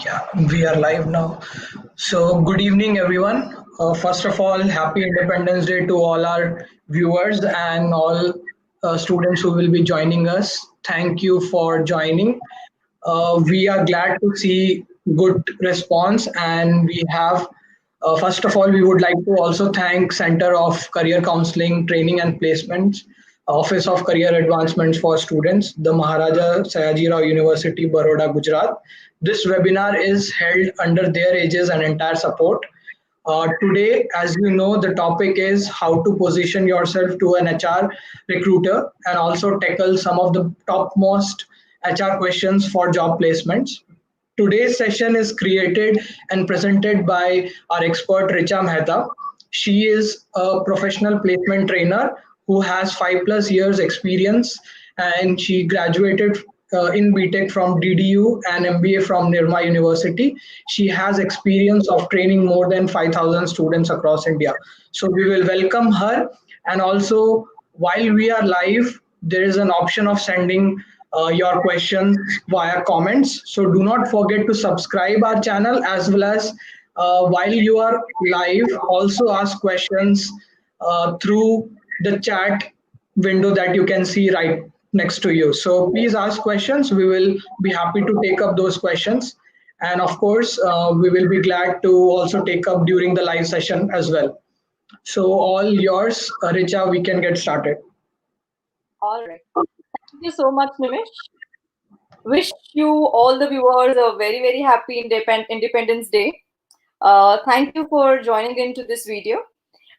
Yeah, we are live now. So, good evening, everyone. First of all, happy Independence Day to all our viewers and all students who will be joining us. Thank you for joining. We are glad to see good response, and we have. First of all, we would like to also thank Center of Career Counseling, Training and Placements, Office of Career Advancements for Students, the Maharaja Sayajirao University, Baroda, Gujarat. This webinar is held under their aegis and entire support. Today, as you know, the topic is how to position yourself to an HR recruiter and also tackle some of the topmost HR questions for job placements. Today's session is created and presented by our expert Richa Mehta. She is a professional placement trainer who has 5+ years experience, and she graduated in BTech from DDU and MBA from Nirma University. She has experience of training more than 5,000 students across India. So we will welcome her, and also while we are live, there is an option of sending your questions via comments. So do not forget to subscribe our channel, as well as while you are live, also ask questions through the chat window that you can see right next to you. So please ask questions. We will be happy to take up those questions. And of course, we will be glad to also take up during the live session as well. So all yours, Richa, we can get started. All right. Thank you so much, Nimish. Wish you all the viewers a very, very happy Independence Day. Thank you for joining into this video.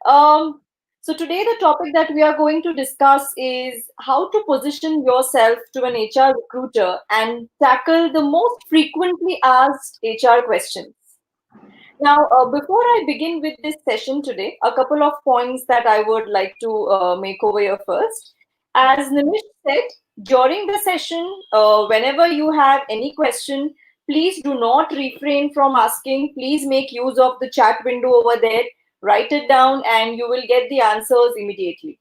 Um, so today the topic that we are going to discuss is how to position yourself to an HR recruiter and tackle the most frequently asked HR questions. Now, before I begin with this session today, a couple of points that I would like to make over here first. As Nimish said, during the session, whenever you have any question, please do not refrain from asking. Please make use of the chat window over there. Write it down and you will get the answers immediately.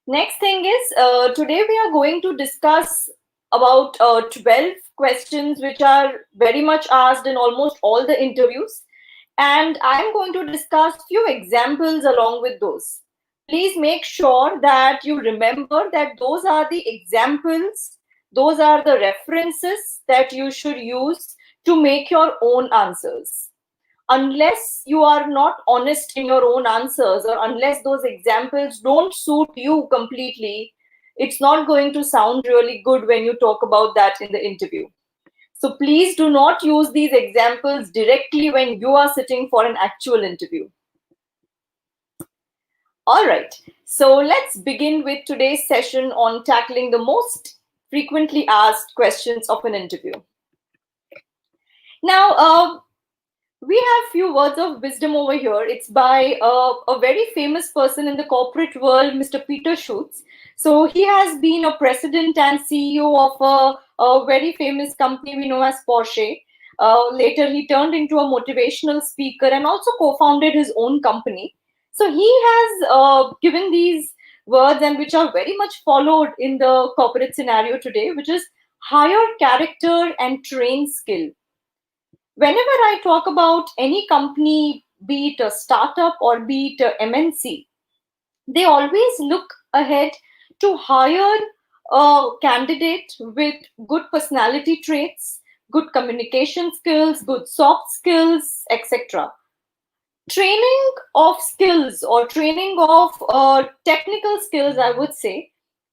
Next thing is, today we are going to discuss about 12 questions which are very much asked in almost all the interviews. And I'm going to discuss few examples along with those. Please make sure that you remember that those are the examples, those are the references that you should use to make your own answers. Unless you are not honest in your own answers, or unless those examples don't suit you completely, it's not going to sound really good when you talk about that in the interview. So please do not use these examples directly when you are sitting for an actual interview. All right, so let's begin with today's session on tackling the most frequently asked questions of an interview. Now, we have few words of wisdom over here. It's by a very famous person in the corporate world, Mr. Peter Schutz. So he has been a president and CEO of a very famous company we know as Porsche. Later, he turned into a motivational speaker and also co-founded his own company. So he has given these words, and which are very much followed in the corporate scenario today, which is hire character and train skill. Whenever I talk about any company, be it a startup or be it a MNC, they always look ahead to hire a candidate with good personality traits, good communication skills, good soft skills, etc. Training of skills or training of technical skills, I would say,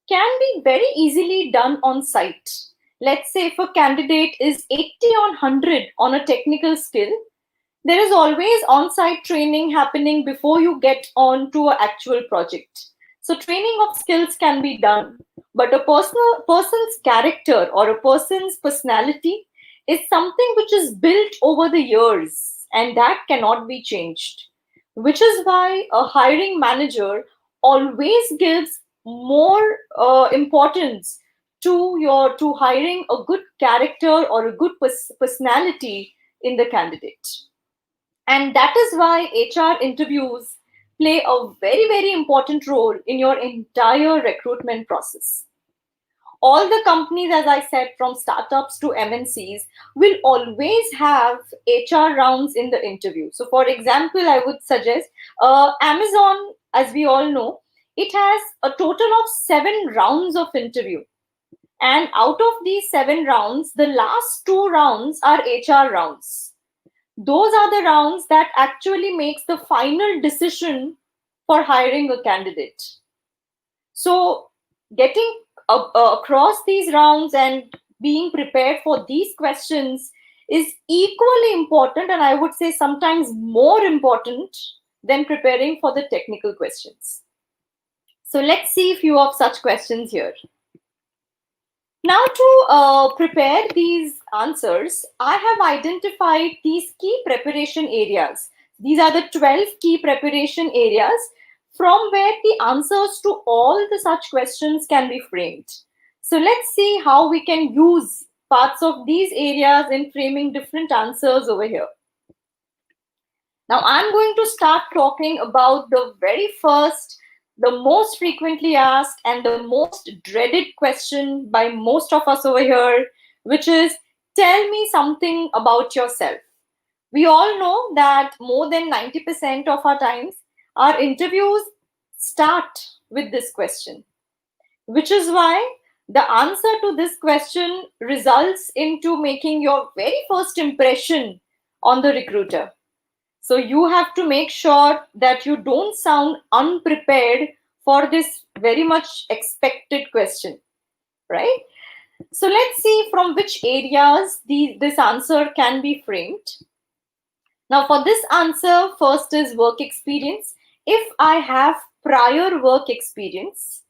can be very easily done on site. Let's say if a candidate is 80 on 100 on a technical skill, there is always on-site training happening before you get on to an actual project. So training of skills can be done, but a person's character or a person's personality is something which is built over the years, and that cannot be changed. Which is why a hiring manager always gives more importance to hiring a good character or a good personality in the candidate. And that is why HR interviews play a very, very important role in your entire recruitment process. All the companies, as I said, from startups to MNCs, will always have HR rounds in the interview. So, for example, I would suggest Amazon, as we all know, it has a total of 7 rounds of interview. And out of these 7 rounds, the last 2 rounds are HR rounds. Those are the rounds that actually makes the final decision for hiring a candidate. So getting across these rounds and being prepared for these questions is equally important, and I would say sometimes more important than preparing for the technical questions. So let's see a few of such questions here. Now, to prepare these answers, I have identified these key preparation areas. These are the 12 key preparation areas from where the answers to all the such questions can be framed. So let's see how we can use parts of these areas in framing different answers over here. Now, I'm going to start talking about the very first, the most frequently asked and the most dreaded question by most of us over here, which is, tell me something about yourself. We all know that more than 90% of our times, our interviews start with this question, which is why the answer to this question results into making your very first impression on the recruiter. So you have to make sure that you don't sound unprepared for this very much expected question, right? So let's see from which areas this answer can be framed. Now for this answer, first is work experience. If I have prior work experience,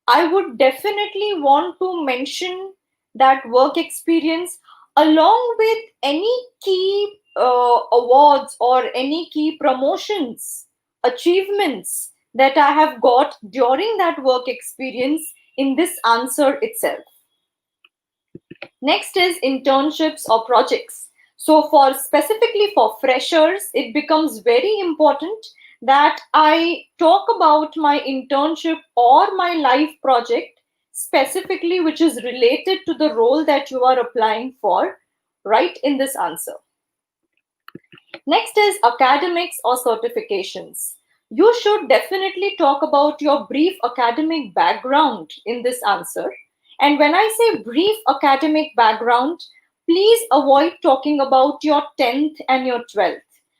I would definitely want to mention that work experience along with any key awards or any key promotions, achievements that I have got during that work experience in this answer itself. Next is internships or projects. So for specifically for freshers, it becomes very important that I talk about my internship or my life project specifically, which is related to the role that you are applying for, right in this answer. Next is academics or certifications. You should definitely talk about your brief academic background in this answer. And when I say brief academic background, please avoid talking about your 10th and your 12th.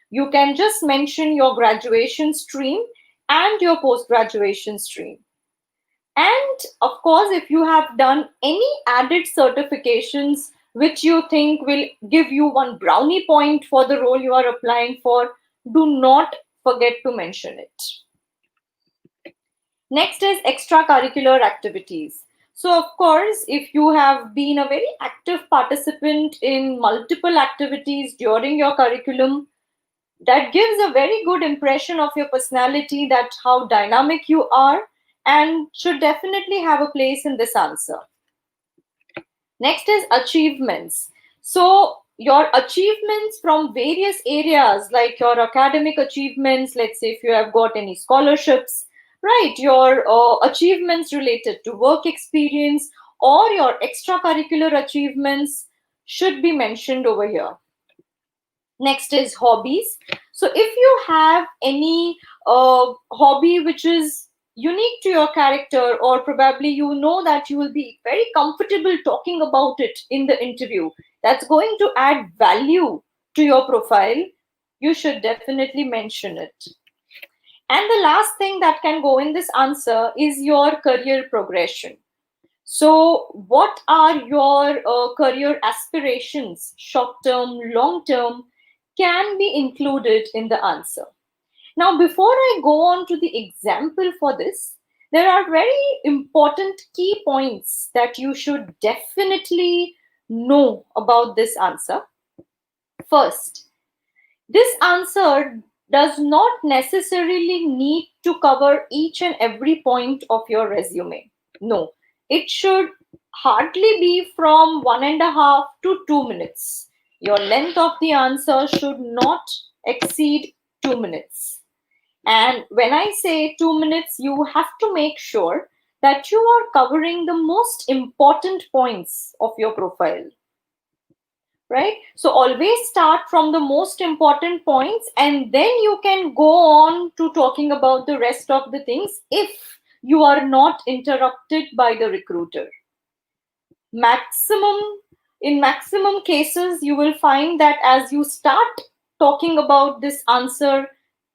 You can just mention your graduation stream and your post-graduation stream. And of course, if you have done any added certifications which you think will give you one brownie point for the role you are applying for, do not forget to mention it. Next is extracurricular activities. So of course, if you have been a very active participant in multiple activities during your curriculum, that gives a very good impression of your personality, that how dynamic you are, and should definitely have a place in this answer. Next is achievements. So your achievements from various areas, like your academic achievements, let's say if you have got any scholarships, right, your achievements related to work experience or your extracurricular achievements should be mentioned over here. Next is hobbies. So if you have any hobby which is unique to your character, or probably you know that you will be very comfortable talking about it in the interview, that's going to add value to your profile, you should definitely mention it. And the last thing that can go in this answer is your career progression. So what are your career aspirations, short term, long term, can be included in the answer. Now, before I go on to the example for this, there are very important key points that you should definitely know about this answer. First, this answer does not necessarily need to cover each and every point of your resume. No, it should hardly be from 1.5 to 2 minutes. Your length of the answer should not exceed 2 minutes. And when I say 2 minutes, you have to make sure that you are covering the most important points of your profile, right? So always start from the most important points, and then you can go on to talking about the rest of the things if you are not interrupted by the recruiter. Maximum In maximum cases, you will find that as you start talking about this answer,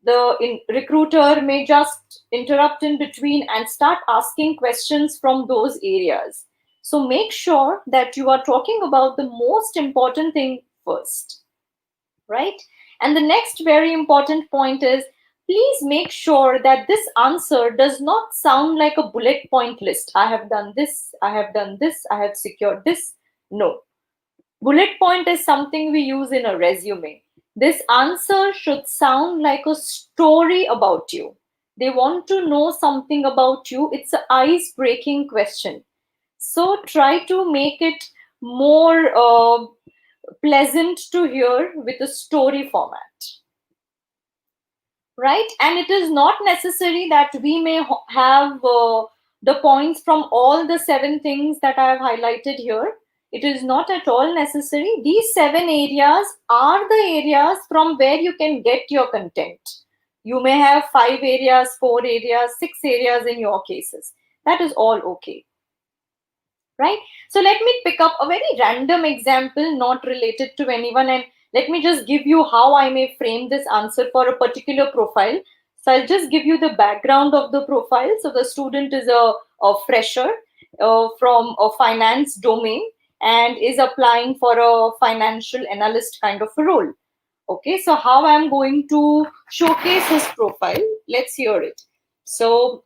the recruiter may just interrupt in between and start asking questions from those areas. So make sure that you are talking about the most important thing first, right? And the next very important point is, please make sure that this answer does not sound like a bullet point list. I have done this, I have done this, I have secured this. No. Bullet point is something we use in a resume. This answer should sound like a story about you. They want to know something about you. It's an ice breaking question. So try to make it more pleasant to hear with a story format, right? And it is not necessary that we may have the points from all the 7 things that I have highlighted here. It is not at all necessary. These 7 areas are the areas from where you can get your content. You may have 5 areas, 4 areas, 6 areas in your cases. That is all okay, right? So let me pick up a very random example, not related to anyone, and let me just give you how I may frame this answer for a particular profile. So I'll just give you the background of the profile. So the student is a fresher from a finance domain and is applying for a financial analyst kind of a role. Okay, so how I'm going to showcase his profile, let's hear it. So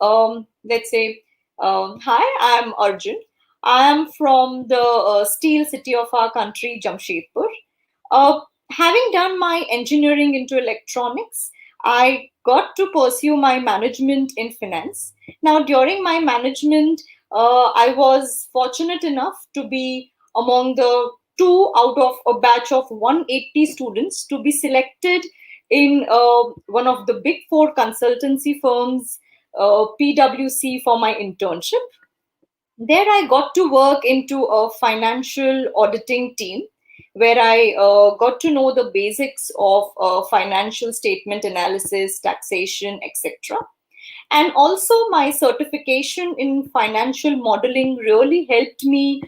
let's say, hi, I'm Arjun. I am from the steel city of our country, Jamshedpur. Uh, Having done my engineering into electronics, I got to pursue my management in finance. Now, during my management, I was fortunate enough to be among the 2 out of a batch of 180 students to be selected in one of the big 4 consultancy firms, PwC, for my internship. There I got to work into a financial auditing team where I got to know the basics of financial statement analysis, taxation, etc. And also my certification in financial modeling really helped me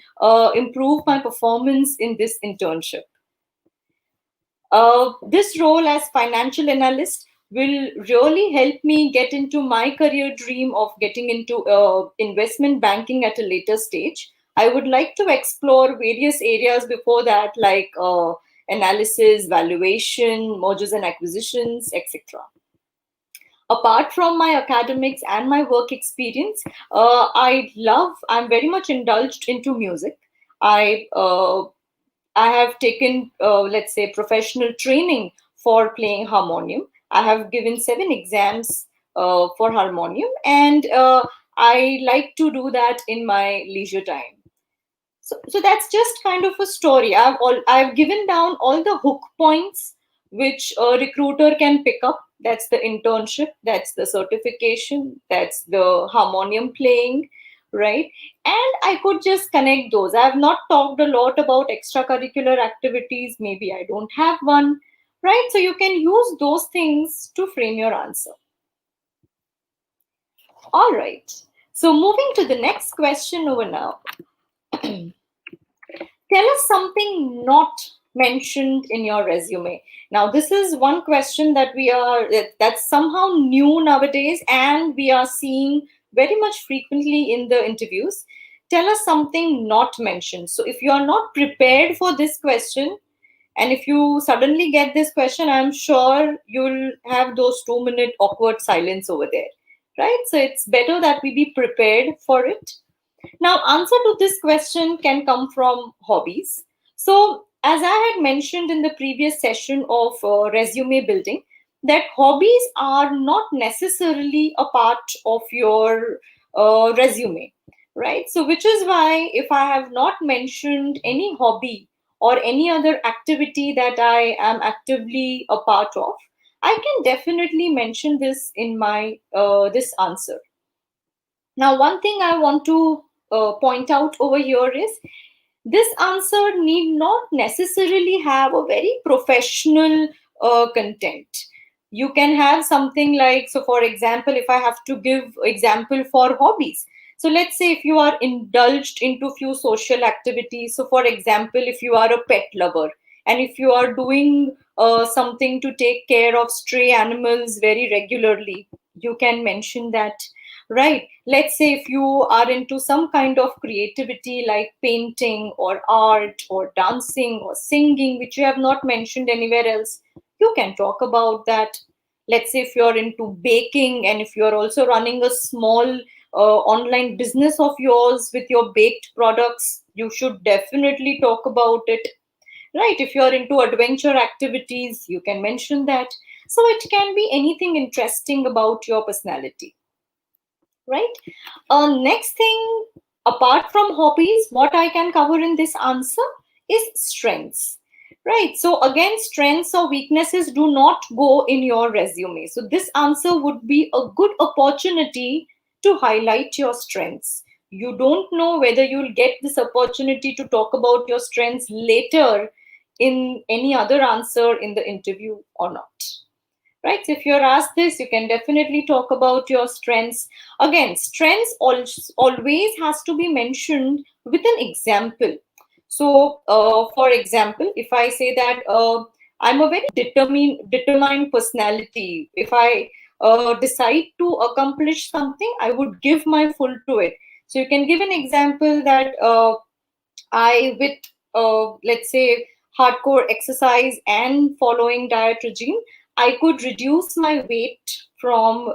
improve my performance in this internship. This role as financial analyst will really help me get into my career dream of getting into investment banking at a later stage. I would like to explore various areas before that, like analysis, valuation, mergers and acquisitions, etc. Apart from my academics and my work experience, I'm very much indulged into music. I I have taken, let's say, professional training for playing harmonium. I have given 7 exams for harmonium, and I like to do that in my leisure time. So that's just kind of a story. I've given down all the hook points which a recruiter can pick up. That's the internship, that's the certification, that's the harmonium playing, right? And I could just connect those. I have not talked a lot about extracurricular activities. Maybe I don't have one, right? So you can use those things to frame your answer. All right. So moving to the next question over now. Tell us something not mentioned in your resume. Now, this is one question that's somehow new nowadays, and we are seeing very much frequently in the interviews. Tell us something not mentioned. So if you are not prepared for this question, and if you suddenly get this question, I'm sure you'll have those 2-minute awkward silence over there, right? So it's better that we be prepared for it. Now, answer to this question can come from hobbies. So, as I had mentioned in the previous session of resume building, that hobbies are not necessarily a part of your resume, right? So, which is why if I have not mentioned any hobby or any other activity that I am actively a part of, I can definitely mention this in my this answer. Now, one thing I want to point out over here is this answer need not necessarily have a very professional content. You can have something like, so for example, if I have to give example for hobbies, so let's say if you are indulged into few social activities, so for example, if you are a pet lover and if you are doing something to take care of stray animals very regularly, you can mention that, right? Let's say if you are into some kind of creativity like painting or art or dancing or singing, which you have not mentioned anywhere else, you can talk about that. Let's say if you're into baking and if you're also running a small online business of yours with your baked products, you should definitely talk about it, right? If you're into adventure activities, you can mention that. So it can be anything interesting about your personality, right? Next thing, apart from hobbies, what I can cover in this answer is strengths, right? So again, strengths or weaknesses do not go in your resume. So this answer would be a good opportunity to highlight your strengths. You don't know whether you'll get this opportunity to talk about your strengths later in any other answer in the interview or not, right? So if you're asked this, you can definitely talk about your strengths. Again, strengths always has to be mentioned with an example. So for example, if I say that I'm a very determined personality, if I decide to accomplish something, I would give my full to it. So you can give an example that I, with let's say hardcore exercise and following diet regime, I could reduce my weight from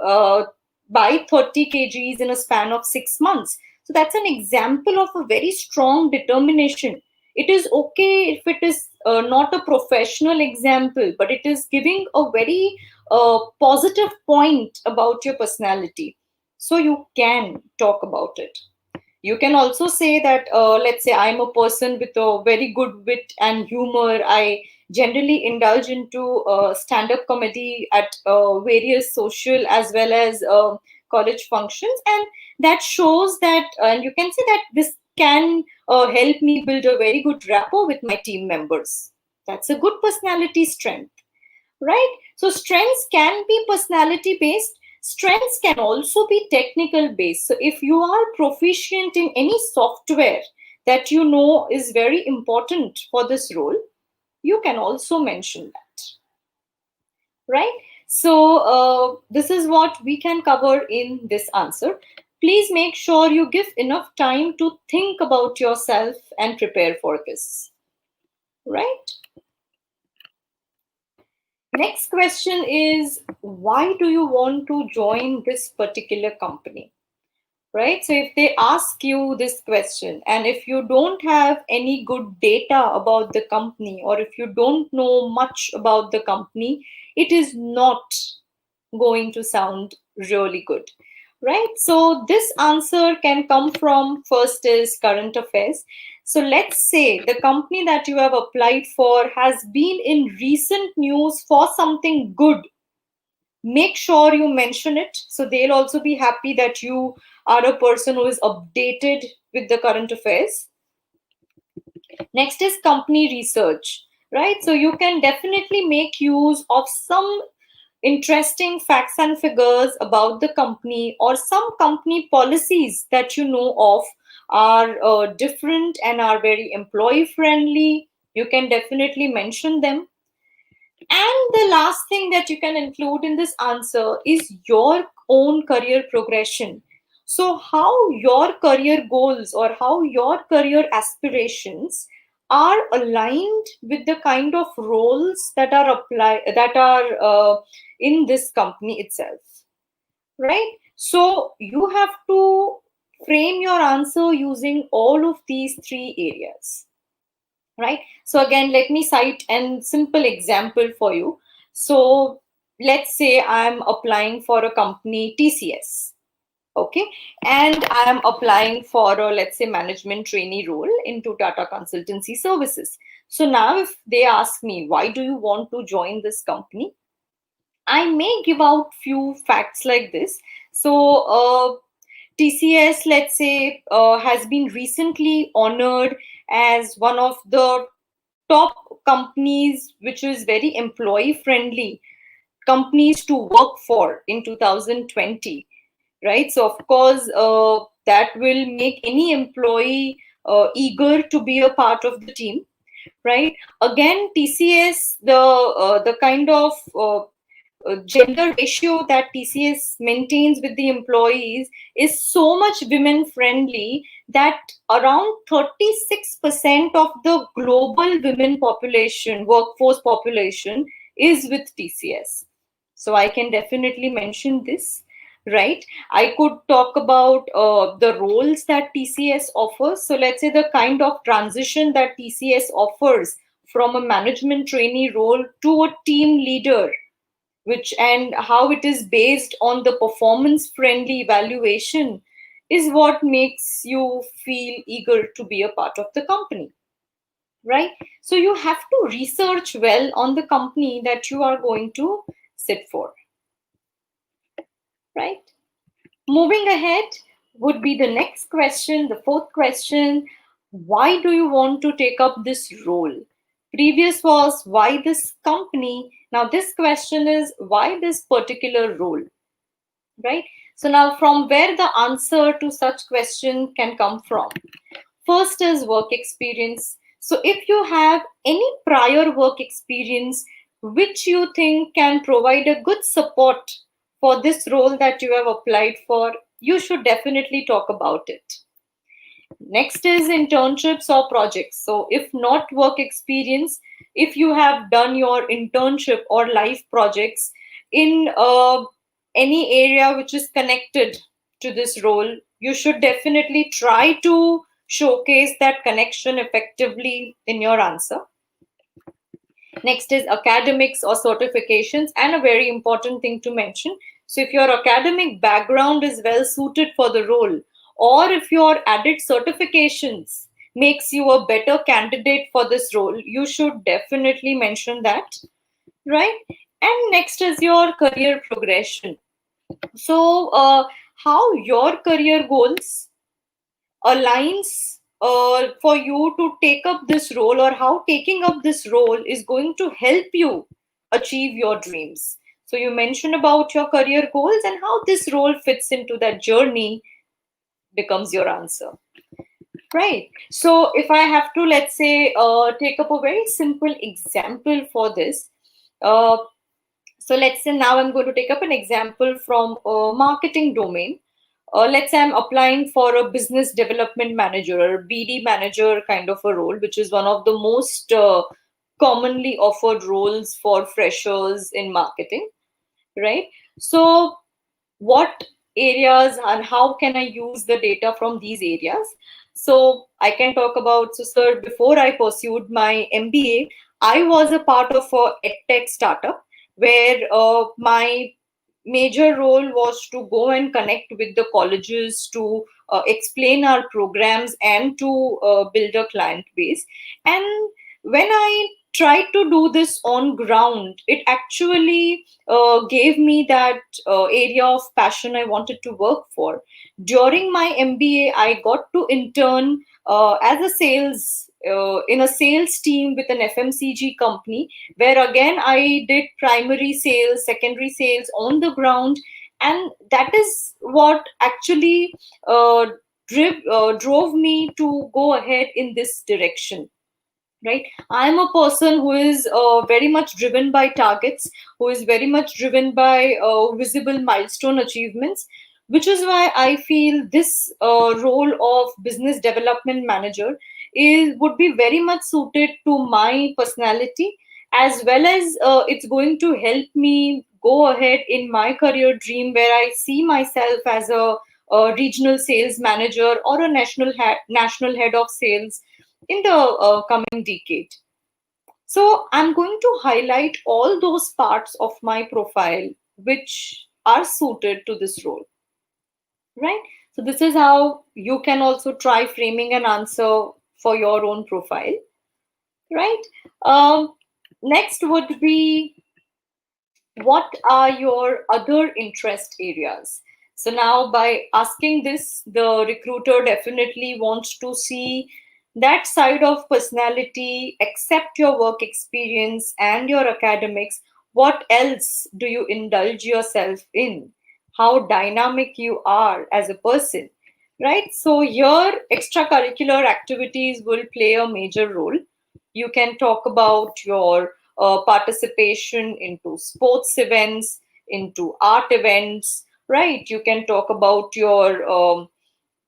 by 30 kgs in a span of 6 months. So that's an example of a very strong determination. It is okay if it is not a professional example, but it is giving a very positive point about your personality. So you can talk about it. You can also say that, let's say I'm a person with a very good wit and humor. I generally indulge into stand-up comedy at various social as well as college functions. And that shows that, and you can say that this can help me build a very good rapport with my team members. That's a good personality strength, right? So strengths can be personality based. Strengths can also be technical based. So if you are proficient in any software that you know is very important for this role, you can also mention that, right? So this is what we can cover in this answer. Please make sure you give enough time to think about yourself and prepare for this, right? Next question is, why do you want to join this particular company? Right? So if they ask you this question, and if you don't have any good data about the company, or if you don't know much about the company, it is not going to sound really good, right? So this answer can come from, first is current affairs. So let's say the company that you have applied for has been in recent news for something good. Make sure you mention it, so they'll also be happy that you are a person who is updated with the current affairs. Next is company research, right? So you can definitely make use of some interesting facts and figures about the company, or some company policies that you know of are different and are very employee friendly. You can definitely mention them. And the last thing that you can include in this answer is your own career progression. So, how your career goals or how your career aspirations are aligned with the kind of roles that are in this company itself, right? So, you have to frame your answer using all of these three areas, right? So again, let me cite a simple example for you. So let's say I'm applying for a company TCS, okay, and I'm applying for a, let's say, management trainee role into Tata Consultancy Services. So now if they ask me, why do you want to join this company, I may give out few facts like this. So TCS, let's say, has been recently honored as one of the top companies which is very employee friendly companies to work for in 2020, right? So of course that will make any employee eager to be a part of the team, right? Again, TCS, the kind of gender ratio that TCS maintains with the employees is so much women friendly that around 36% of the global women population, workforce population, is with TCS. So I can definitely mention this, right? I could talk about the roles that TCS offers. So let's say the kind of transition that TCS offers from a management trainee role to a team leader, which and how it is based on the performance friendly evaluation, is what makes you feel eager to be a part of the company, right? So you have to research well on the company that you are going to sit for, right? Moving ahead would be the next question, the fourth question. Why do you want to take up this role? Previous was why this company. Now this question is why this particular role, right? So now from where the answer to such question can come from. First is work experience. So if you have any prior work experience which you think can provide a good support for this role that you have applied for, you should definitely talk about it. Next is internships or projects. So if not work experience, if you have done your internship or life projects in any area which is connected to this role, you should definitely try to showcase that connection effectively in your answer. Next is academics or certifications, and a very important thing to mention. So if your academic background is well suited for the role, or if your added certifications makes you a better candidate for this role, you should definitely mention that, right? And next is your career progression. So how your career goals aligns for you to take up this role, or how taking up this role is going to help you achieve your dreams. So you mentioned about your career goals, and how this role fits into that journey becomes your answer, right? So if I have to, let's say, take up a very simple example for this, uh, so let's say now I'm going to take up an example from a marketing domain. Let's say I'm applying for a business development manager or BD manager kind of a role, which is one of the most commonly offered roles for freshers in marketing, right? So what areas and how can I use the data from these areas? So I can talk about, so sir, before I pursued my MBA, I was a part of a edtech startup where my major role was to go and connect with the colleges to explain our programs and to build a client base. And when I tried to do this on ground, it actually gave me that area of passion I wanted to work for. During my MBA, I got to intern as a sales in a sales team with an FMCG company, where again I did primary sales, secondary sales on the ground, and that is what actually drove me to go ahead in this direction, right? I'm a person who is very much driven by targets, who is very much driven by visible milestone achievements, which is why I feel this role of business development manager is would be very much suited to my personality, as well as it's going to help me go ahead in my career dream, where I see myself as a regional sales manager or a national head of sales in the coming decade. So I'm going to highlight all those parts of my profile which are suited to this role, right? So this is how you can also try framing an answer for your own profile, right? Next would be, what are your other interest areas? So now by asking this, the recruiter definitely wants to see that side of personality, accept your work experience and your academics. What else do you indulge yourself in? How dynamic you are as a person, right? So your extracurricular activities will play a major role. You can talk about your participation into sports events, into art events, right? You can talk about your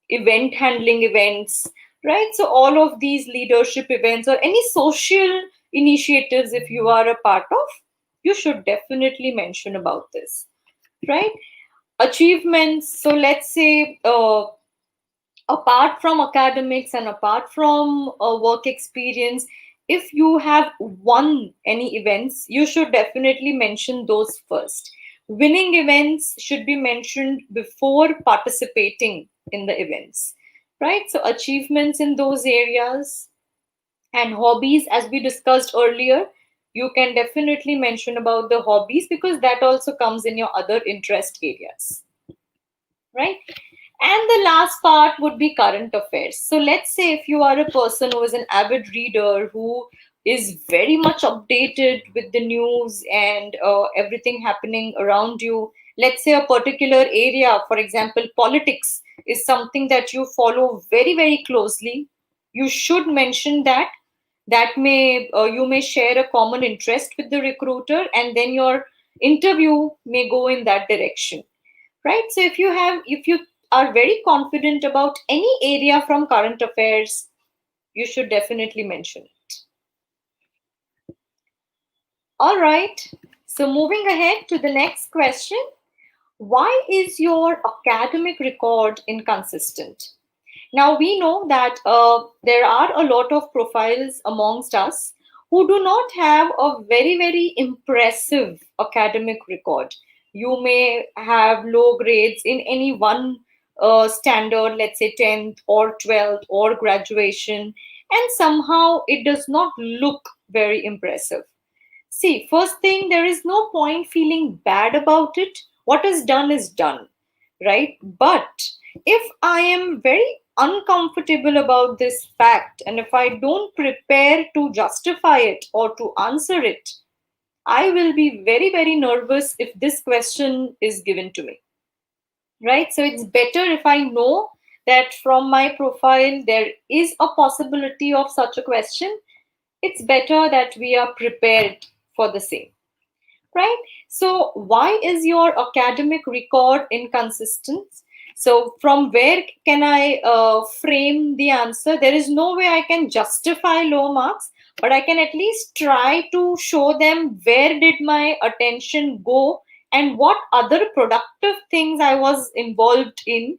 event handling events, right? So all of these leadership events or any social initiatives, if you are a part of, you should definitely mention about this, right? Achievements. So let's say apart from academics and apart from work experience, if you have won any events, you should definitely mention those first. Winning events should be mentioned before participating in the events, right? So achievements in those areas. And hobbies, as we discussed earlier, you can definitely mention about the hobbies, because that also comes in your other interest areas, right? And the last part would be current affairs. So let's say if you are a person who is an avid reader, who is very much updated with the news and everything happening around you, let's say a particular area, for example, politics, is something that you follow very, very closely, you should mention that. That may you may share a common interest with the recruiter, and then your interview may go in that direction, right? So if you are very confident about any area from current affairs, you should definitely mention it. All right, so moving ahead to the next question: why is your academic record inconsistent? Now we know that there are a lot of profiles amongst us who do not have a very, very impressive academic record. You may have low grades in any one standard, let's say 10th or 12th or graduation, and somehow it does not look very impressive. See, first thing, there is no point feeling bad about it. What is done is done, right? But if I am very uncomfortable about this fact, and if I don't prepare to justify it or to answer it, I will be very, very nervous if this question is given to me, right? So it's better if I know that from my profile there is a possibility of such a question. It's better that we are prepared for the same, right? So why is your academic record inconsistent? So from where can I frame the answer? There is no way I can justify low marks, but I can at least try to show them where did my attention go and what other productive things I was involved in,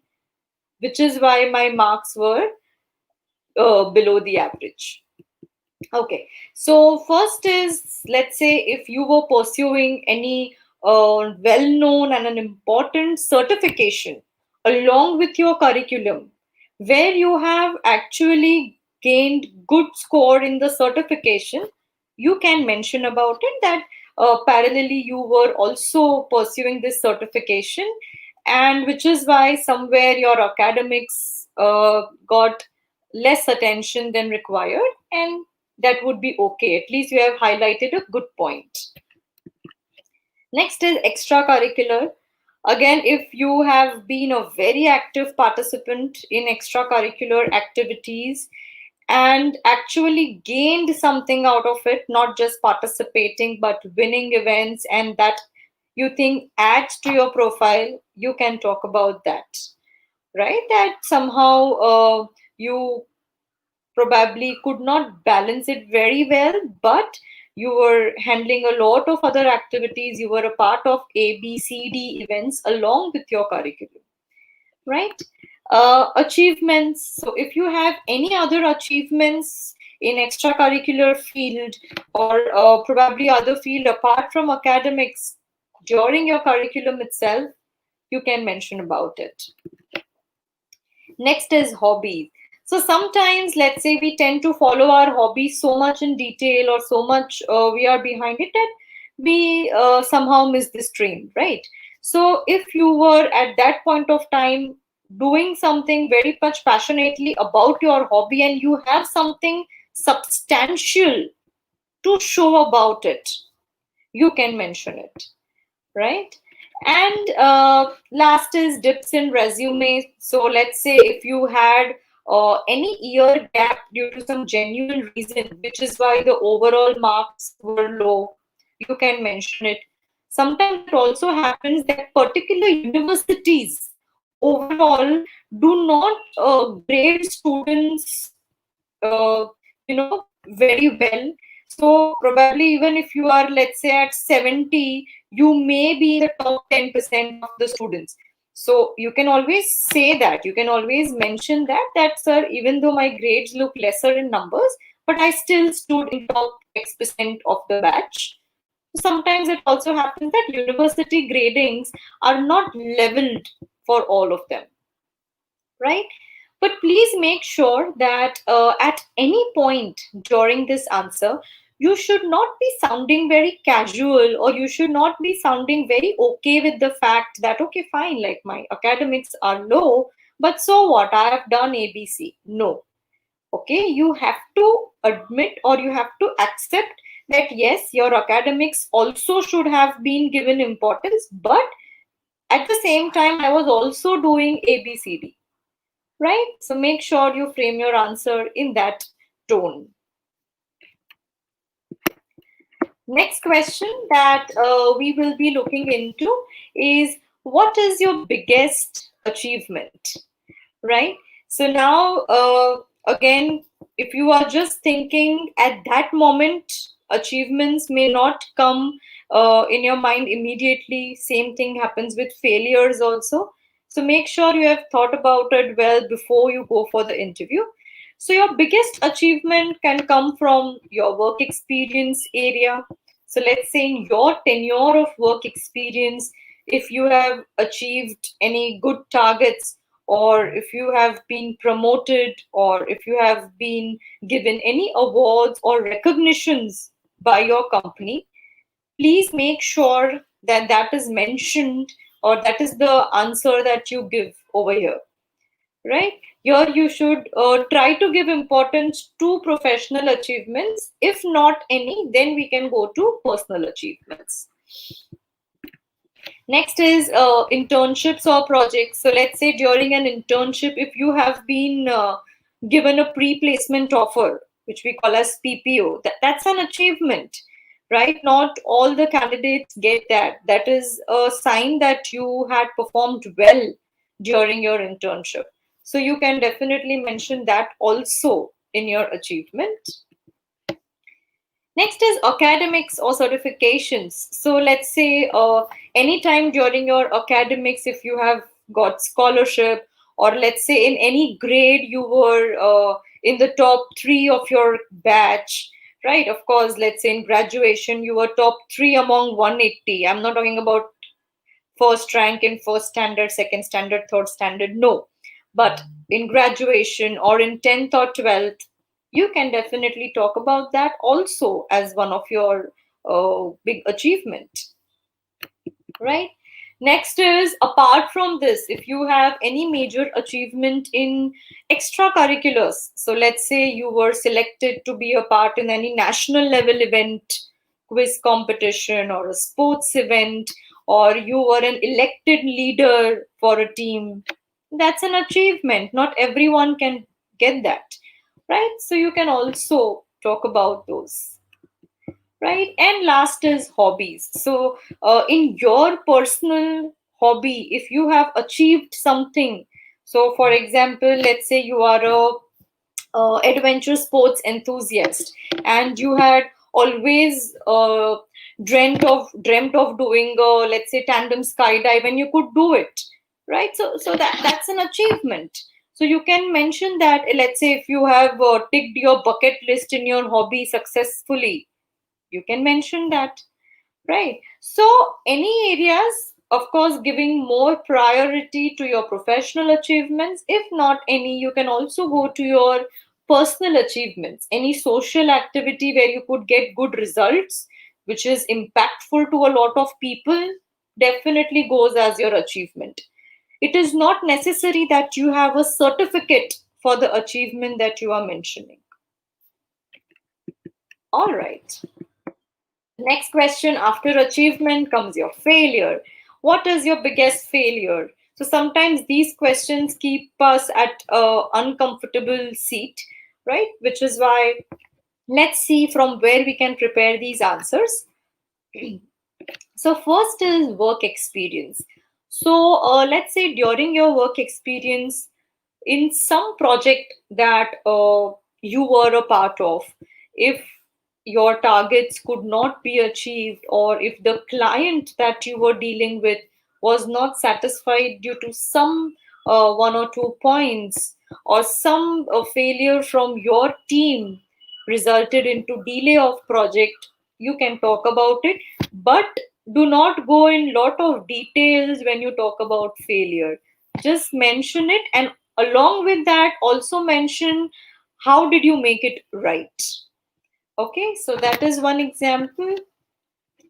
which is why my marks were below the average. Okay, so first is, let's say if you were pursuing any well-known and an important certification along with your curriculum, where you have actually gained good score in the certification, you can mention about it that parallelly you were also pursuing this certification, and which is why somewhere your academics got less attention than required, and that would be okay. At least you have highlighted a good point. Next is extracurricular. Again, if you have been a very active participant in extracurricular activities and actually gained something out of it, not just participating but winning events, and that you think adds to your profile, you can talk about that, right? That somehow you probably could not balance it very well, but you were handling a lot of other activities. You were a part of A, B, C, D events along with your curriculum, right? Achievements. So if you have any other achievements in extracurricular field or probably other field apart from academics during your curriculum itself, you can mention about it. Next is hobbies. So sometimes, let's say we tend to follow our hobbies so much in detail or so much we are behind it that we somehow miss this train, right? So if you were at that point of time doing something very much passionately about your hobby and you have something substantial to show about it, you can mention it, right? And last is dips in resume. So let's say if you had any year gap due to some genuine reason, which is why the overall marks were low, you can mention it. Sometimes it also happens that particular universities overall do not grade students, uh, very well. So probably even if you are, let's say, at 70, you may be in the top 10% of the students. So you can always say that, you can always mention that sir, even though my grades look lesser in numbers, but I still stood in top X% of the batch. Sometimes it also happens that university gradings are not leveled for all of them, right? But please make sure that at any point during this answer, you should not be sounding very casual, or you should not be sounding very okay with the fact that, okay, fine, like my academics are low, but so what? I have done ABC. No. Okay, you have to admit, or you have to accept that yes, your academics also should have been given importance, but at the same time, I was also doing ABCD, right? So make sure you frame your answer in that tone. Next question that we will be looking into is, what is your biggest achievement, right? So now, again, if you are just thinking at that moment, achievements may not come in your mind immediately. Same thing happens with failures also. So make sure you have thought about it well before you go for the interview. So your biggest achievement can come from your work experience area. So let's say in your tenure of work experience, if you have achieved any good targets, or if you have been promoted, or if you have been given any awards or recognitions by your company, please make sure that that is mentioned, or that is the answer that you give over here, right? Here you should try to give importance to professional achievements. If not any, then we can go to personal achievements. Next is internships or projects. So let's say during an internship, if you have been given a pre-placement offer, which we call as PPO, that's an achievement, right? Not all the candidates get that. That is a sign that you had performed well during your internship. So you can definitely mention that also in your achievement. Next is academics or certifications. So let's say anytime during your academics, if you have got scholarship, or let's say in any grade you were in the top 3 of your batch, right? Of course, let's say in graduation you were top 3 among 180. I'm not talking about first rank in first standard, second standard, third standard. No. But in graduation or in 10th or 12th, you can definitely talk about that also as one of your big achievement, right? Next is, apart from this, if you have any major achievement in extracurriculars. So let's say you were selected to be a part in any national level event, quiz competition, or a sports event, or you were an elected leader for a team. That's an achievement. Not everyone can get that, right? So you can also talk about those, right? And last is hobbies. So in your personal hobby, if you have achieved something, so for example, let's say you are a adventure sports enthusiast, and you had always dreamt of doing let's say tandem skydive, and you could do it, right? So that's an achievement. So you can mention that, let's say if you have ticked your bucket list in your hobby successfully, you can mention that, right? So any areas, of course, giving more priority to your professional achievements. If not any, you can also go to your personal achievements, any social activity where you could get good results, which is impactful to a lot of people, definitely goes as your achievement. It is not necessary that you have a certificate for the achievement that you are mentioning. All right. Next question, after achievement comes your failure. What is your biggest failure? So sometimes these questions keep us at an uncomfortable seat, right? Which is why let's see from where we can prepare these answers. So first is work experience. So let's say during your work experience, in some project that you were a part of, if your targets could not be achieved, or if the client that you were dealing with was not satisfied due to some one or two points, or some failure from your team resulted into delay of project, you can talk about it, but do not go in lot of details when you talk about failure. Just mention it, and along with that also mention how did you make it right. Okay, so that is one example.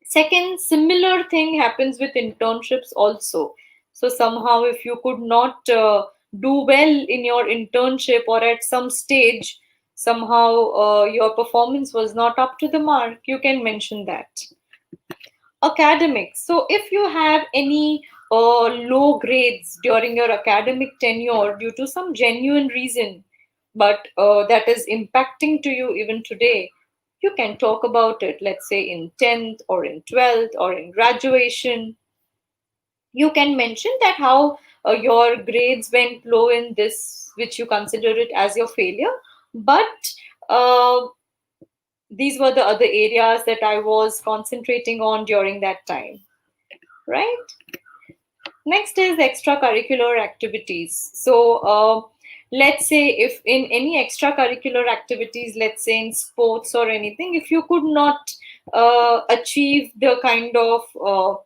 Second, similar thing happens with internships also. So somehow if you could not do well in your internship, or at some stage somehow your performance was not up to the mark, you can mention that. Academics. So if you have any low grades during your academic tenure due to some genuine reason, but that is impacting to you even today, you can talk about it, let's say in 10th or in 12th or in graduation. You can mention that how your grades went low in this, which you consider it as your failure, but uh, these were the other areas that I was concentrating on during that time, right? Next is extracurricular activities. So, let's say if in any extracurricular activities, let's say in sports or anything, if you could not achieve the kind of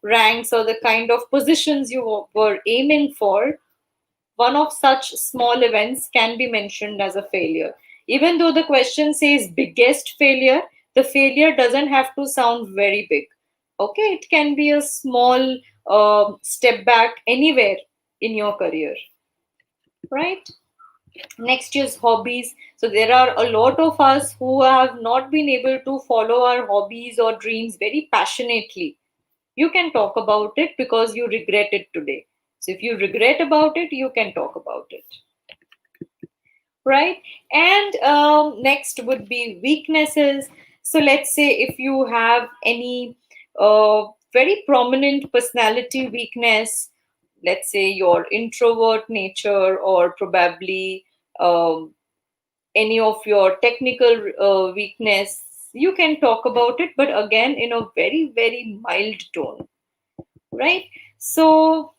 ranks or the kind of positions you were aiming for, one of such small events can be mentioned as a failure. Even though the question says biggest failure, the failure doesn't have to sound very big. Okay, it can be a small step back anywhere in your career, right? Next is hobbies. So there are a lot of us who have not been able to follow our hobbies or dreams very passionately. You can talk about it because you regret it today. So if you regret about it, you can talk about it, right? And next would be weaknesses. So let's say if you have any very prominent personality weakness, let's say your introvert nature, or probably um, any of your technical weakness, you can talk about it, but again in a very very mild tone, right? So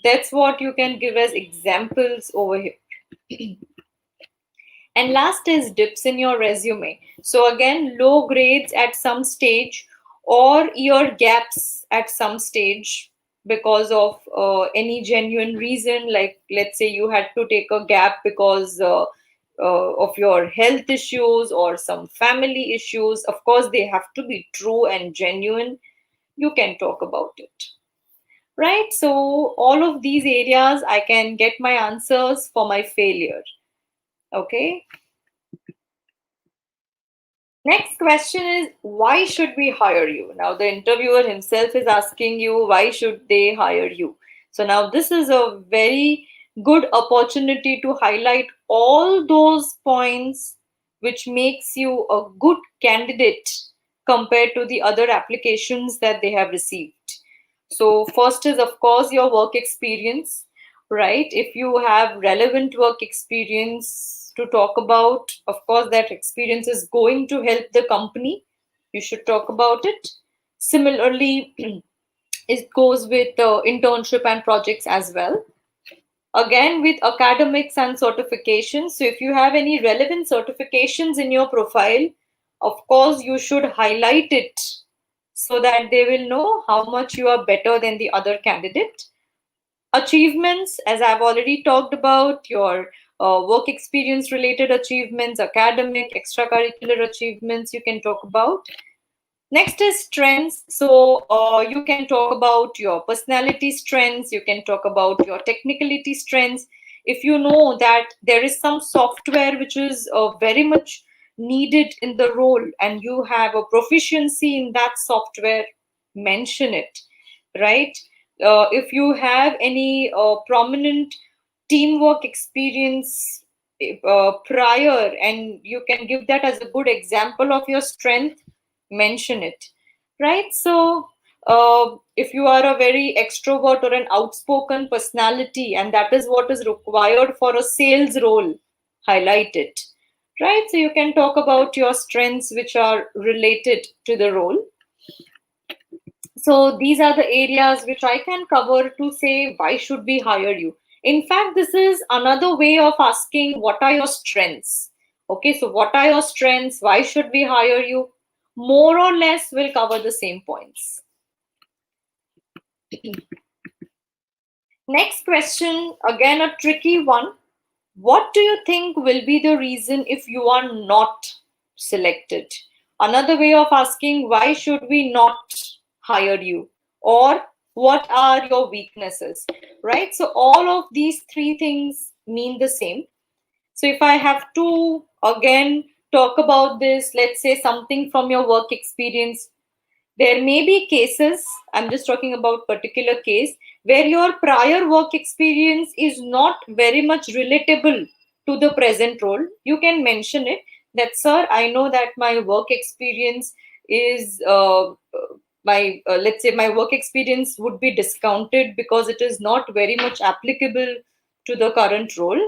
that's what you can give as examples over here. And last is dips in your resume. So again, low grades at some stage, or year gaps at some stage because of any genuine reason. Like let's say you had to take a gap because of your health issues or some family issues. Of course, they have to be true and genuine. You can talk about it. Right? So all of these areas I can get my answers for my failure. Okay. Next question is, why should we hire you? Now, the interviewer himself is asking you, why should they hire you? So, now this is a very good opportunity to highlight all those points which makes you a good candidate compared to the other applications that they have received. So, first is, of course, your work experience, right? If you have relevant work experience to talk about, of course, that experience is going to help the company. You should talk about it. Similarly, it goes with internship and projects as well. Again, with academics and certifications. So, if you have any relevant certifications in your profile, of course, you should highlight it so that they will know how much you are better than the other candidate. Achievements, as I've already talked about, your work experience related achievements, academic, extracurricular achievements, you can talk about. Next is strengths. So you can talk about your personality strengths, you can talk about your technicality strengths. If you know that there is some software which is very much needed in the role and you have a proficiency in that software, mention it, right? If you have any prominent teamwork experience prior and you can give that as a good example of your strength, mention it, right? So if you are a very extrovert or an outspoken personality and that is what is required for a sales role, highlight it, right? So you can talk about your strengths which are related to the role. So these are the areas which I can cover to say why should we hire you. In fact, this is another way of asking what are your strengths. Okay, so what are your strengths? Why should we hire you? More or less will cover the same points. Next question, again a tricky one. What do you think will be the reason if you are not selected? Another way of asking why should we not hire you? Or what are your weaknesses? Right? So all of these three things mean the same. So if I have to again talk about this, let's say something from your work experience, there may be cases, I'm just talking about particular case, where your prior work experience is not very much relatable to the present role. You can mention it that, sir, I know that my work experience is, let's say my work experience would be discounted because it is not very much applicable to the current role.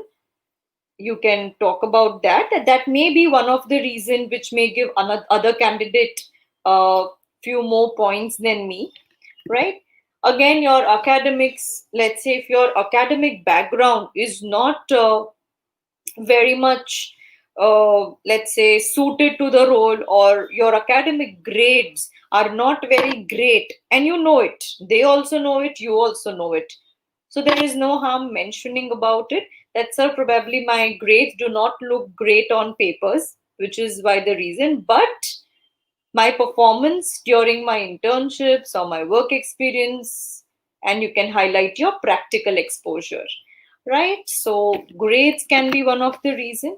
You can talk about that may be one of the reason which may give another other candidate a few more points than me, right? Again, your academics, let's say if your academic background is not very much let's say suited to the role, or your academic grades are not very great and you know it, they also know it, you also know it, so there is no harm mentioning about it that, sir, probably my grades do not look great on papers, which is why the reason, but my performance during my internships or my work experience, and you can highlight your practical exposure, right? So grades can be one of the reason.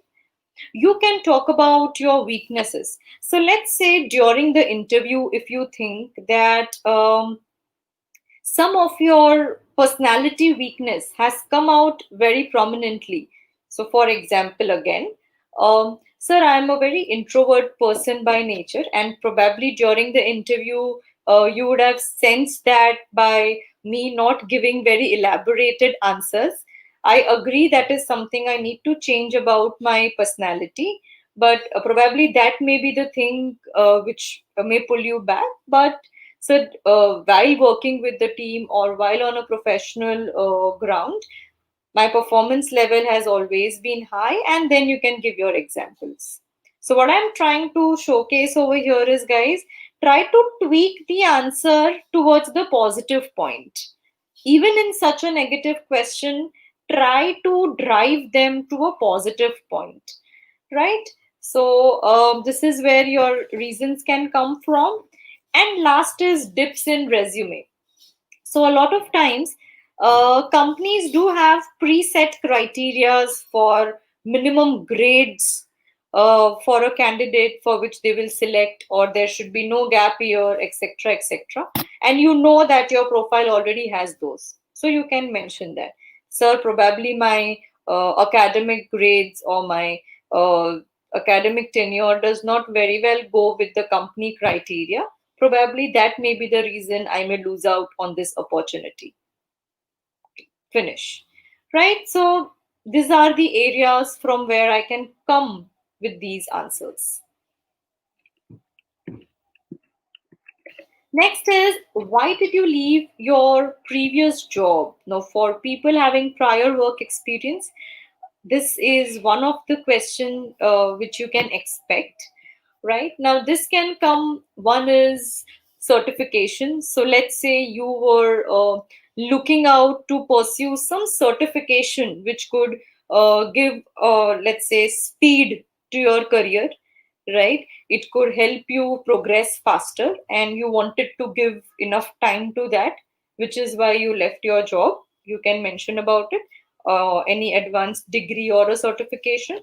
You can talk about your weaknesses. So let's say during the interview, if you think that some of your personality weakness has come out very prominently. So, for example, again, sir, I'm a very introvert person by nature, and probably during the interview, you would have sensed that by me not giving very elaborated answers. I agree that is something I need to change about my personality, but probably that may be the thing which may pull you back. But so, while working with the team or while on a professional ground, my performance level has always been high, and then you can give your examples. So, what I'm trying to showcase over here is, guys, try to tweak the answer towards the positive point. Even in such a negative question, try to drive them to a positive point, right? So, this is where your reasons can come from. And last is dips in resume. So a lot of times companies do have preset criterias for minimum grades for a candidate for which they will select, or there should be no gap year, etc., etc. And you know that your profile already has those, so you can mention that, sir, probably my academic grades or my uh, academic tenure does not very well go with the company criteria. Probably that may be the reason I may lose out on this opportunity. Finish. Right? So these are the areas from where I can come with these answers. Next is, why did you leave your previous job? Now, for people having prior work experience, this is one of the question which you can expect, right? Now, this can come, one is certification. So let's say you were looking out to pursue some certification which could give, let's say, speed to your career. right? It could help you progress faster, and you wanted to give enough time to that, which is why you left your job. You can mention about it, any advanced degree or a certification.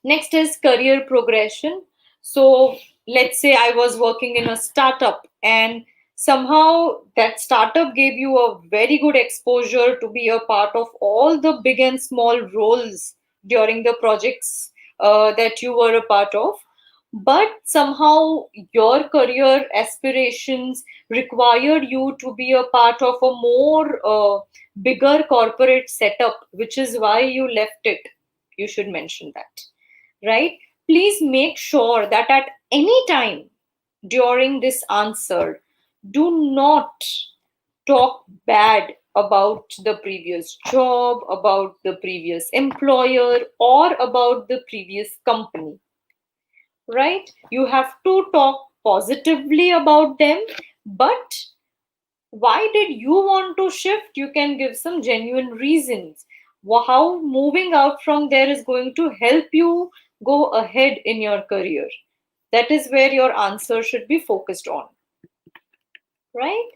Next is career progression. So let's say I was working in a startup, and somehow that startup gave you a very good exposure to be a part of all the big and small roles during the projects that you were a part of. But somehow your career aspirations required you to be a part of a more bigger corporate setup, which is why you left it. You should mention that, right? Please make sure that at any time during this answer, do not talk bad about the previous job, about the previous employer, or about the previous company, right? You have to talk positively about them, but why did you want to shift? You can give some genuine reasons. How moving out from there is going to help you go ahead in your career. That is where your answer should be focused on, right?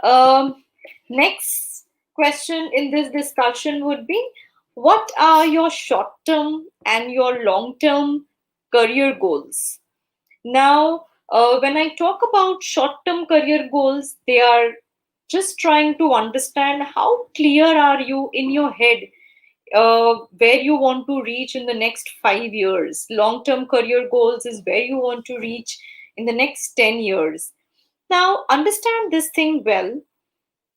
Um, Next question in this discussion would be, what are your short term and your long term career goals? Now, when I talk about short term career goals, they are just trying to understand how clear are you in your head where you want to reach in the next 5 years. Long term career goals is where you want to reach in the next 10 years. Now, understand this thing well.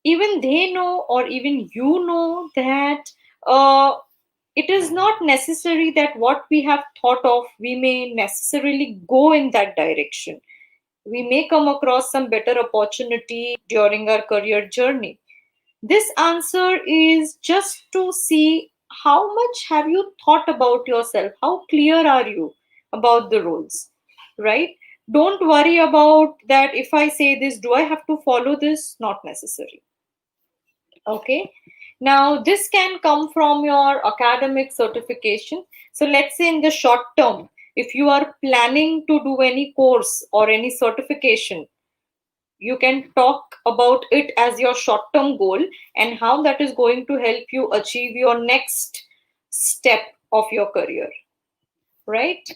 Even they know, or even you know, that uh, it is not necessary that what we have thought of, we may necessarily go in that direction. We may come across some better opportunity during our career journey. This answer is just to see how much have you thought about yourself, how clear are you about the roles, right? Don't worry about that. If I say this, do I have to follow this? Not necessary. Okay. Now, this can come from your academic certification. So, let's say in the short term, if you are planning to do any course or any certification, you can talk about it as your short term goal and how that is going to help you achieve your next step of your career, right?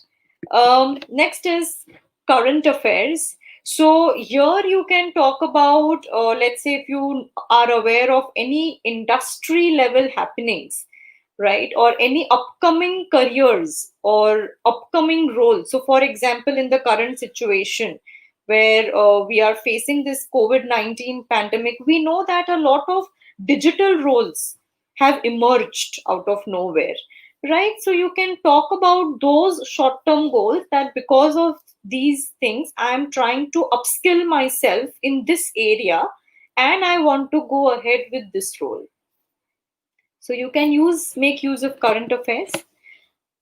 Next is current affairs. So here you can talk about, let's say, if you are aware of any industry level happenings, right, or any upcoming careers or upcoming roles. So, for example, in the current situation where we are facing this COVID-19 pandemic, we know that a lot of digital roles have emerged out of nowhere, right? So you can talk about those short term goals, that because of these things I am trying to upskill myself in this area and I want to go ahead with this role. So you can make use of current affairs.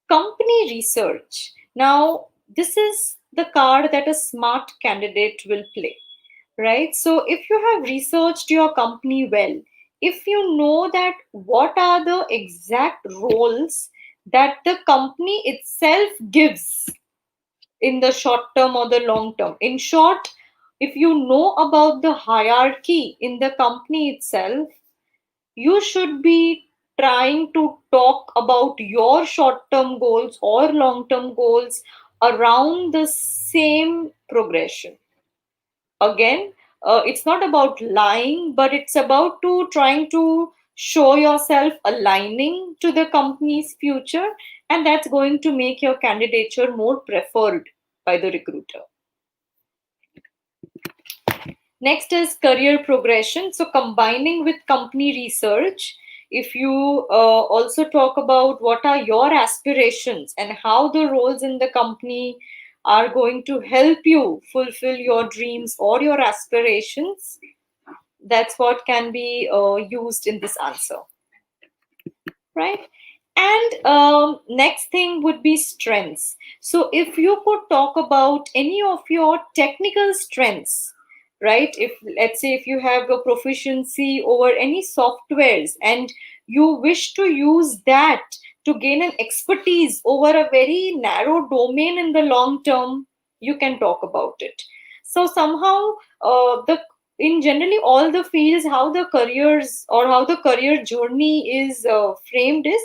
Company research. Now, this is the card that a smart candidate will play, right? So if you have researched your company well, if you know that what are the exact roles that the company itself gives in the short term or the long term, in short, if you know about the hierarchy in the company itself, you should be trying to talk about your short term goals or long term goals around the same progression. Again, it's not about lying, but it's about to trying to show yourself aligning to the company's future, and that's going to make your candidature more preferred by the recruiter. Next is career progression. So, combining with company research, if you also talk about what are your aspirations and how the roles in the company are going to help you fulfill your dreams or your aspirations, that's what can be used in this answer, right? And next thing would be strengths. So if you could talk about any of your technical strengths, right? If, let's say, if you have a proficiency over any softwares and you wish to use that to gain an expertise over a very narrow domain in the long term, you can talk about it. So somehow, the in generally all the fields, how the careers or how the career journey is framed is,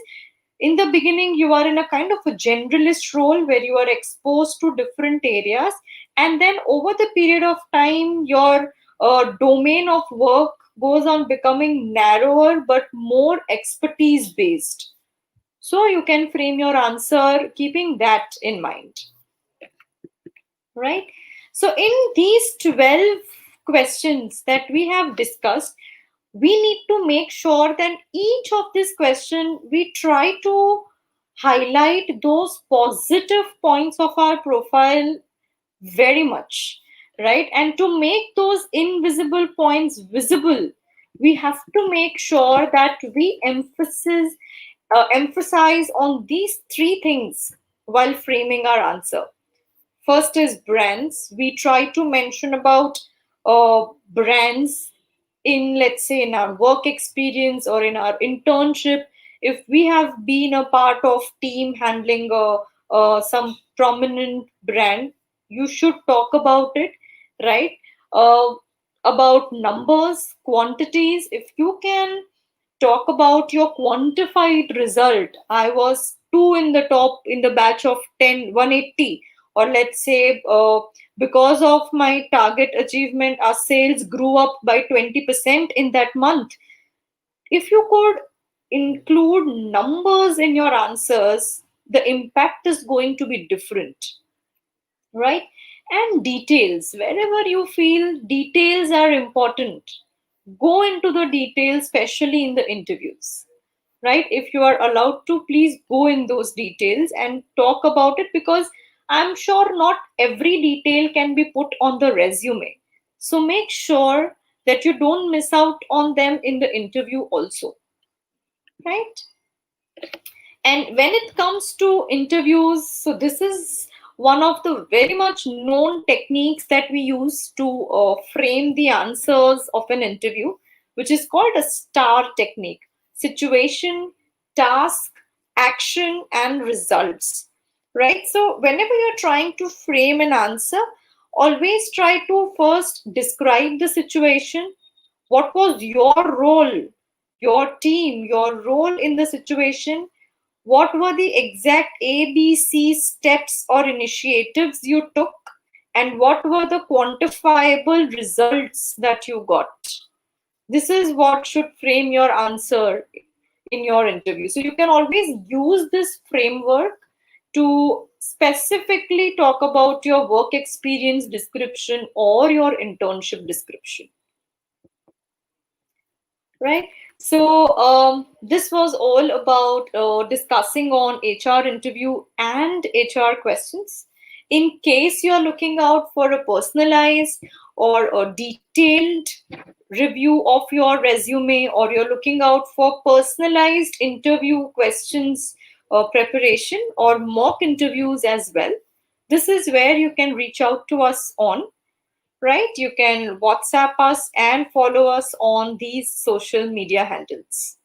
in the beginning you are in a kind of a generalist role where you are exposed to different areas, and then over the period of time your domain of work goes on becoming narrower but more expertise based. So you can frame your answer keeping that in mind, right? So in these 12 questions that we have discussed, we need to make sure that each of these questions we try to highlight those positive points of our profile very much, right? And to make those invisible points visible, we have to make sure that we emphasize on these three things while framing our answer. First is brands. We try to mention about brands in, let's say, in our work experience or in our internship. If we have been a part of team handling some prominent brand, you should talk about it, right? Uh, about numbers, quantities. If you can talk about your quantified result, I was two in the top in the batch of 180, or let's say because of my target achievement our sales grew up by 20% in that month. If you could include numbers in your answers, the impact is going to be different, right? And details, wherever you feel details are important, go into the details, especially in the interviews, right? If you are allowed to, please go in those details and talk about it, because I'm sure not every detail can be put on the resume. So make sure that you don't miss out on them in the interview also, right? And when it comes to interviews, so this is one of the very much known techniques that we use to frame the answers of an interview, which is called a STAR technique: situation, task, action, and results. Right? So, whenever you're trying to frame an answer, always try to first describe the situation. What was your role, your team, your role in the situation? What were the exact ABC steps or initiatives you took? And what were the quantifiable results that you got? This is what should frame your answer in your interview. So you can always use this framework to specifically talk about your work experience description or your internship description. Right? So this was all about discussing on HR interview and HR questions. In case you're looking out for a personalized or a detailed review of your resume, or you're looking out for personalized interview questions preparation or mock interviews as well, this is where you can reach out to us on, right? You can WhatsApp us and follow us on these social media handles.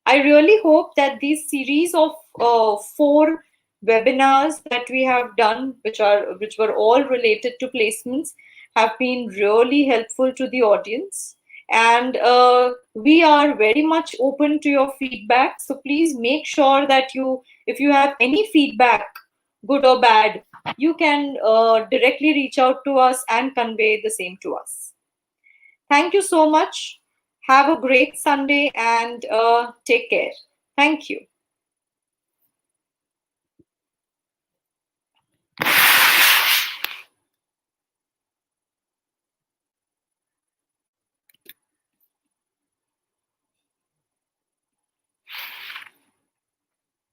I really hope that these series of 4 webinars that we have done, which were all related to placements, have been really helpful to the audience. And we are very much open to your feedback. So please make sure that if you have any feedback, good or bad, you can directly reach out to us and convey the same to us. Thank you so much. Have a great Sunday and take care. Thank you.